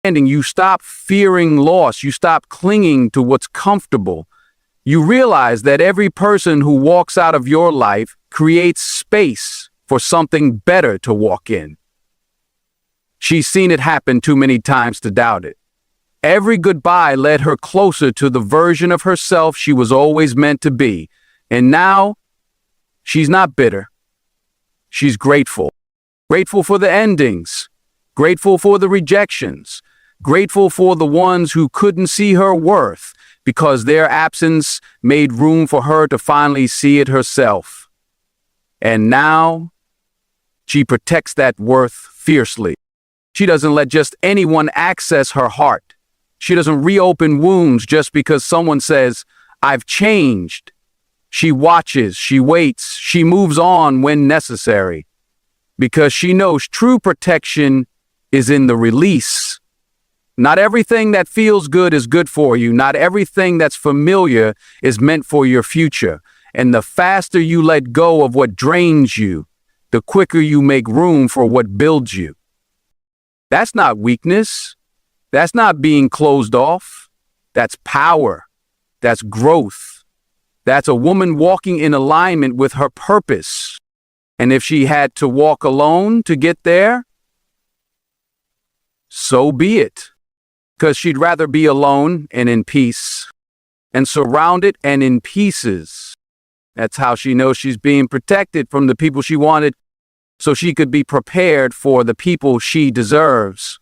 You stop fearing loss. You stop clinging to what's comfortable. You realize that every person who walks out of your life creates space for something better to walk in. She's seen it happen too many times to doubt it. Every goodbye led her closer to the version of herself she was always meant to be. And now, she's not bitter. She's grateful. Grateful for the endings. Grateful for the rejections. Grateful for the ones who couldn't see her worth because their absence made room for her to finally see it herself. And now, she protects that worth fiercely. She doesn't let just anyone access her heart. She doesn't reopen wounds just because someone says, "I've changed." She watches, she waits, she moves on when necessary. Because she knows true protection is in the release. Not everything that feels good is good for you. Not everything that's familiar is meant for your future. And the faster you let go of what drains you, the quicker you make room for what builds you. That's not weakness. That's not being closed off. That's power. That's growth. That's a woman walking in alignment with her purpose. And if she had to walk alone to get there, so be it. Because she'd rather be alone and in peace, and surrounded and in pieces. That's how she knows she's being protected from the people she wanted, so she could be prepared for the people she deserves.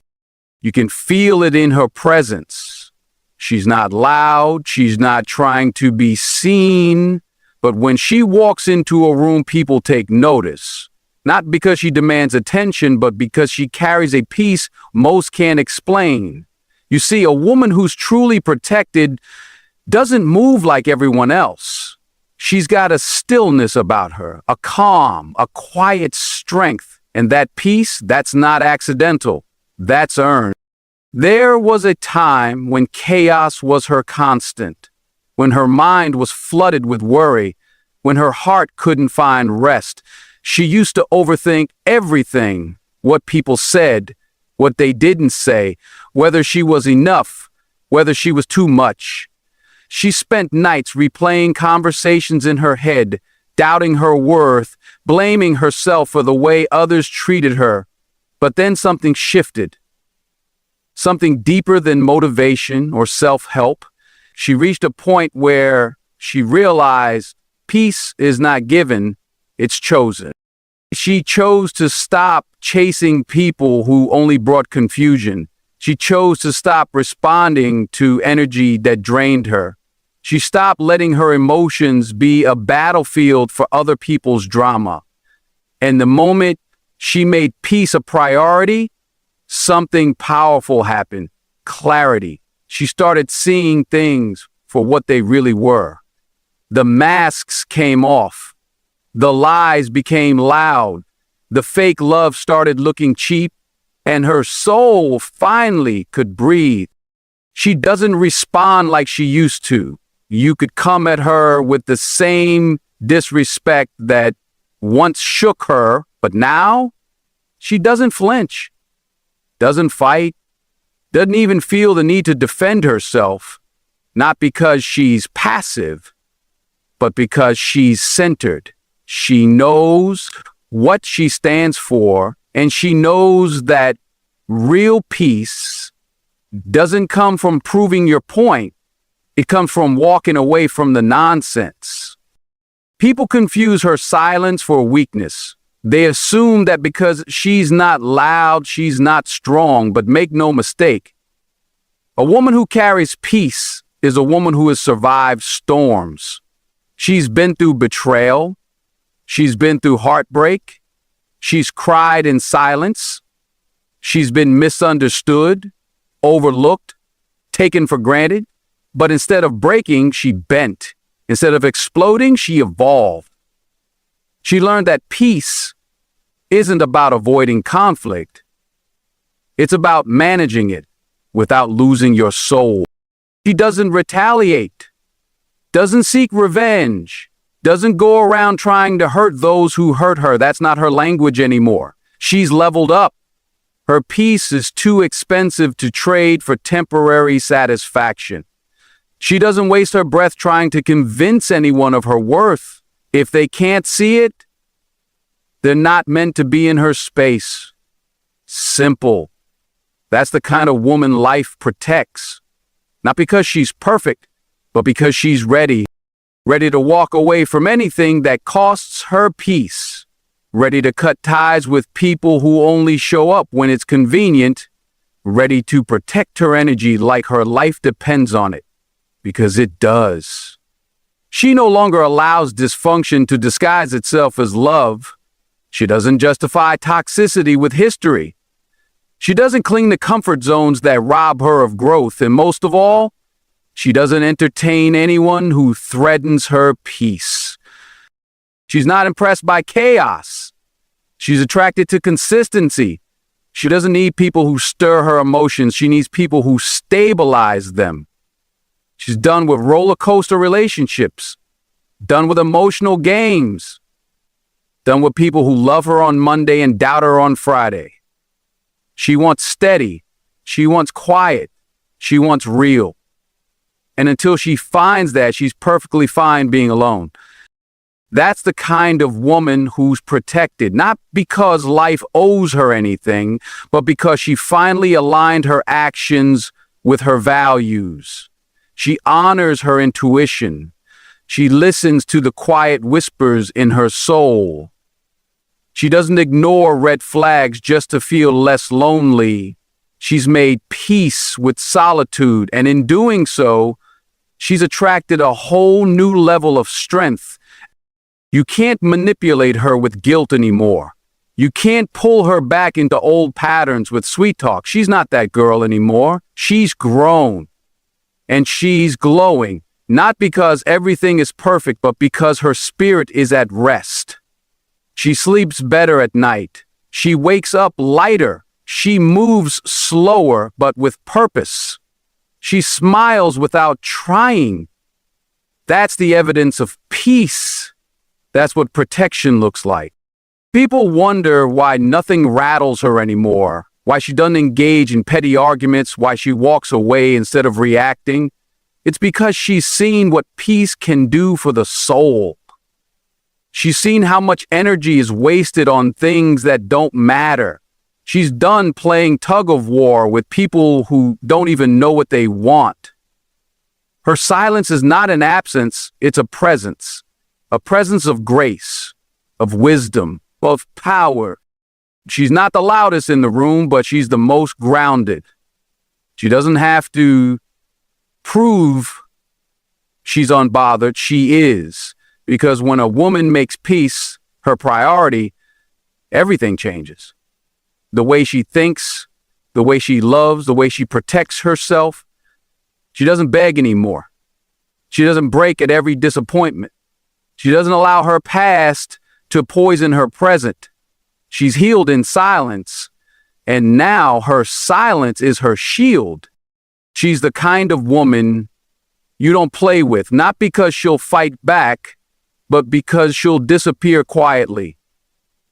You can feel it in her presence. She's not loud, she's not trying to be seen, but when she walks into a room, people take notice. Not because she demands attention, but because she carries a peace most can't explain. You see, a woman who's truly protected doesn't move like everyone else. She's got a stillness about her, a calm, a quiet strength, and that peace, that's not accidental, that's earned. There was a time when chaos was her constant, when her mind was flooded with worry, when her heart couldn't find rest. She used to overthink everything, what people said, what they didn't say, whether she was enough, whether she was too much. She spent nights replaying conversations in her head, doubting her worth, blaming herself for the way others treated her. But then something shifted. Something deeper than motivation or self-help. She reached a point where she realized peace is not given, it's chosen. She chose to stop chasing people who only brought confusion. She chose to stop responding to energy that drained her. She stopped letting her emotions be a battlefield for other people's drama. And the moment she made peace a priority, something powerful happened. Clarity. She started seeing things for what they really were. The masks came off. The lies became loud. The fake love started looking cheap, and her soul finally could breathe. She doesn't respond like she used to. You could come at her with the same disrespect that once shook her, but now she doesn't flinch, doesn't fight, doesn't even feel the need to defend herself, not because she's passive, but because she's centered. She knows what she stands for, and she knows that real peace doesn't come from proving your point. It comes from walking away from the nonsense. People confuse her silence for weakness. They assume that because she's not loud, she's not strong, but make no mistake. A woman who carries peace is a woman who has survived storms. She's been through betrayal. She's been through heartbreak. She's cried in silence. She's been misunderstood, overlooked, taken for granted. But instead of breaking, she bent. Instead of exploding, she evolved. She learned that peace isn't about avoiding conflict. It's about managing it without losing your soul. She doesn't retaliate, doesn't seek revenge, doesn't go around trying to hurt those who hurt her. That's not her language anymore. She's leveled up. Her peace is too expensive to trade for temporary satisfaction. She doesn't waste her breath trying to convince anyone of her worth. If they can't see it, they're not meant to be in her space. Simple. That's the kind of woman life protects. Not because she's perfect, but because she's ready to walk away from anything that costs her peace, ready to cut ties with people who only show up when it's convenient, ready to protect her energy like her life depends on it, because it does. She no longer allows dysfunction to disguise itself as love. She doesn't justify toxicity with history. She doesn't cling to comfort zones that rob her of growth, and most of all, she doesn't entertain anyone who threatens her peace. She's not impressed by chaos. She's attracted to consistency. She doesn't need people who stir her emotions. She needs people who stabilize them. She's done with roller coaster relationships, done with emotional games, done with people who love her on Monday and doubt her on Friday. She wants steady. She wants quiet. She wants real. And until she finds that, she's perfectly fine being alone. That's the kind of woman who's protected, not because life owes her anything, but because she finally aligned her actions with her values. She honors her intuition. She listens to the quiet whispers in her soul. She doesn't ignore red flags just to feel less lonely. She's made peace with solitude, and in doing so, she's attracted a whole new level of strength. You can't manipulate her with guilt anymore. You can't pull her back into old patterns with sweet talk. She's not that girl anymore. She's grown. And she's glowing, not because everything is perfect, but because her spirit is at rest. She sleeps better at night. She wakes up lighter. She moves slower, but with purpose. She smiles without trying. That's the evidence of peace. That's what protection looks like. People wonder why nothing rattles her anymore, why she doesn't engage in petty arguments, why she walks away instead of reacting. It's because she's seen what peace can do for the soul. She's seen how much energy is wasted on things that don't matter. She's done playing tug of war with people who don't even know what they want. Her silence is not an absence, it's a presence of grace, of wisdom, of power. She's not the loudest in the room, but she's the most grounded. She doesn't have to prove she's unbothered, she is. Because when a woman makes peace her priority, everything changes. The way she thinks, the way she loves, the way she protects herself. She doesn't beg anymore. She doesn't break at every disappointment. She doesn't allow her past to poison her present. She's healed in silence, and now her silence is her shield. She's the kind of woman you don't play with, not because she'll fight back, but because she'll disappear quietly.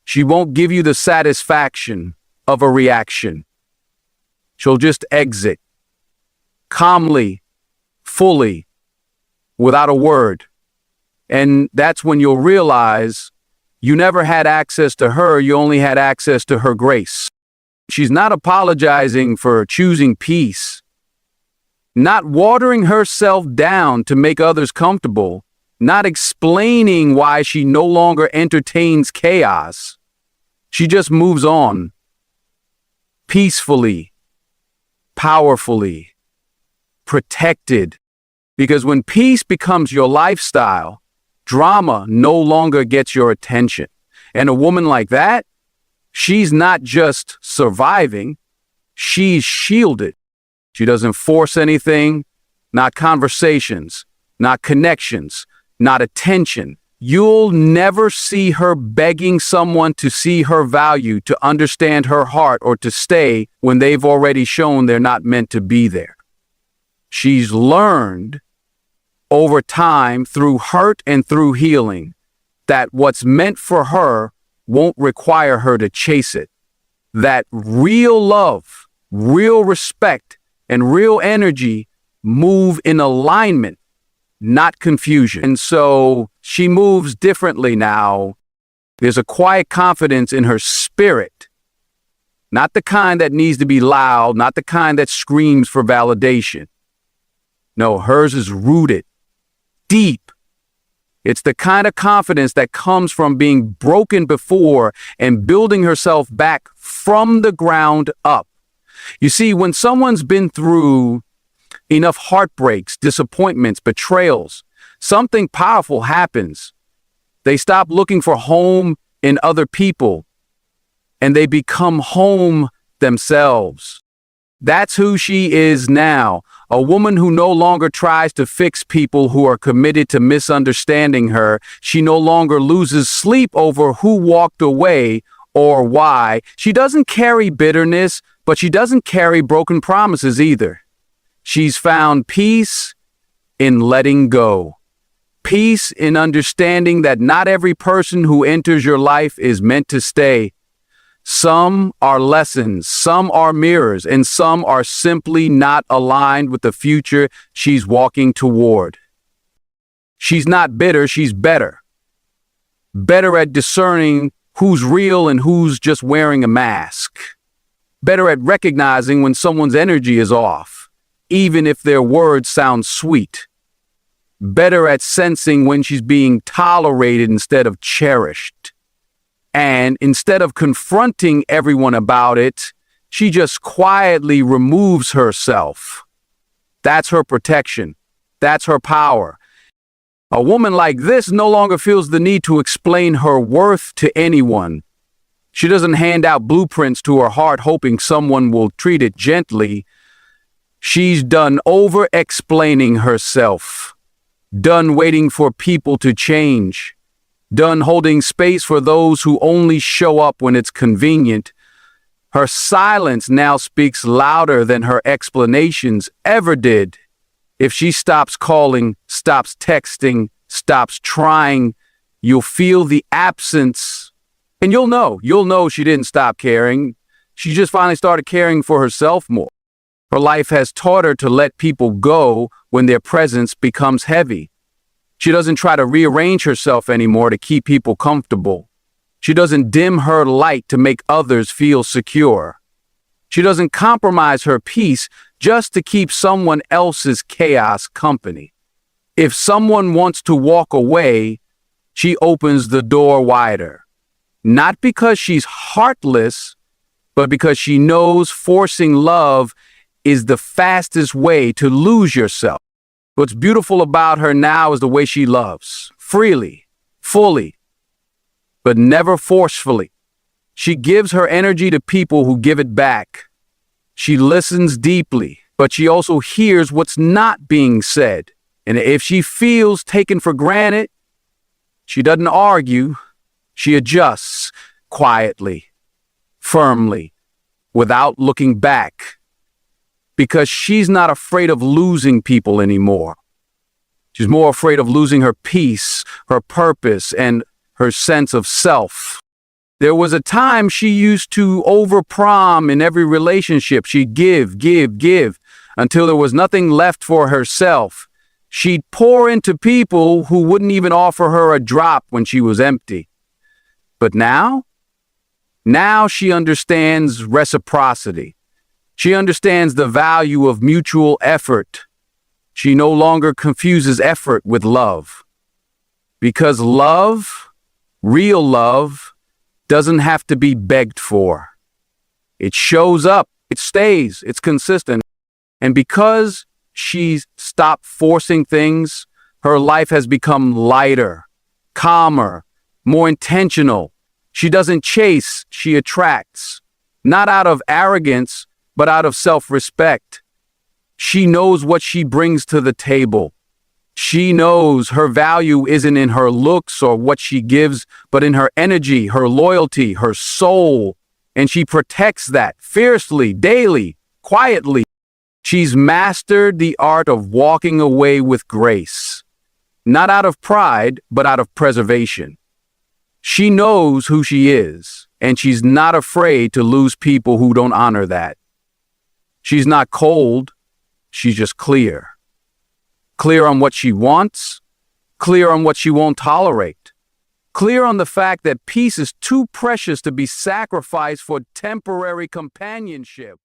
She won't give you the satisfaction of a reaction. She'll just exit, calmly, fully, without a word. And that's when you'll realize you never had access to her, you only had access to her grace. She's not apologizing for choosing peace, not watering herself down to make others comfortable, not explaining why she no longer entertains chaos. She just moves on, peacefully, powerfully, protected. Because when peace becomes your lifestyle, drama no longer gets your attention. And a woman like that, she's not just surviving, she's shielded. She doesn't force anything, not conversations, not connections, not attention. You'll never see her begging someone to see her value, to understand her heart, or to stay when they've already shown they're not meant to be there. She's learned over time through hurt and through healing that what's meant for her won't require her to chase it. that real love, real respect, and real energy move in alignment, not confusion. And so she moves differently now. There's a quiet confidence in her spirit, not the kind that needs to be loud, not the kind that screams for validation. No, hers is rooted, deep. It's the kind of confidence that comes from being broken before and building herself back from the ground up. You see, when someone's been through enough heartbreaks, disappointments, betrayals, something powerful happens. They stop looking for home in other people, and they become home themselves. That's who she is now, a woman who no longer tries to fix people who are committed to misunderstanding her. She no longer loses sleep over who walked away or why. She doesn't carry bitterness, but she doesn't carry broken promises either. She's found peace in letting go. Peace in understanding that not every person who enters your life is meant to stay. Some are lessons, some are mirrors, and some are simply not aligned with the future she's walking toward. She's not bitter, she's better. Better at discerning who's real and who's just wearing a mask. Better at recognizing when someone's energy is off, even if their words sound sweet. Better at sensing when she's being tolerated instead of cherished. And instead of confronting everyone about it, she just quietly removes herself. That's her protection. That's her power. A woman like this no longer feels the need to explain her worth to anyone. She doesn't hand out blueprints to her heart hoping someone will treat it gently. She's done over-explaining herself. Done waiting for people to change. Done holding space for those who only show up when it's convenient. Her silence now speaks louder than her explanations ever did. If she stops calling, stops texting, stops trying, you'll feel the absence. And you'll know she didn't stop caring. She just finally started caring for herself more. Her life has taught her to let people go when their presence becomes heavy. She doesn't try to rearrange herself anymore to keep people comfortable. She doesn't dim her light to make others feel secure. She doesn't compromise her peace just to keep someone else's chaos company. If someone wants to walk away, she opens the door wider. Not because she's heartless, but because she knows forcing love is the fastest way to lose yourself. What's beautiful about her now is the way she loves, freely, fully, but never forcefully. She gives her energy to people who give it back. She listens deeply, but she also hears what's not being said. And if she feels taken for granted, she doesn't argue. She adjusts quietly, firmly, without looking back. Because she's not afraid of losing people anymore. She's more afraid of losing her peace, her purpose, and her sense of self. There was a time she used to overprom in every relationship. She'd give, until there was nothing left for herself. She'd pour into people who wouldn't even offer her a drop when she was empty. But now she understands reciprocity. She understands the value of mutual effort. She no longer confuses effort with love. Because love, real love, doesn't have to be begged for. It shows up, it stays, it's consistent. And because she's stopped forcing things, her life has become lighter, calmer, more intentional. She doesn't chase, she attracts. Not out of arrogance, but out of self-respect. She knows what she brings to the table. She knows her value isn't in her looks or what she gives, but in her energy, her loyalty, her soul. And she protects that fiercely, daily, quietly. She's mastered the art of walking away with grace. Not out of pride, but out of preservation. She knows who she is. And she's not afraid to lose people who don't honor that. She's not cold. She's just clear. Clear on what she wants. Clear on what she won't tolerate. Clear on the fact that peace is too precious to be sacrificed for temporary companionship.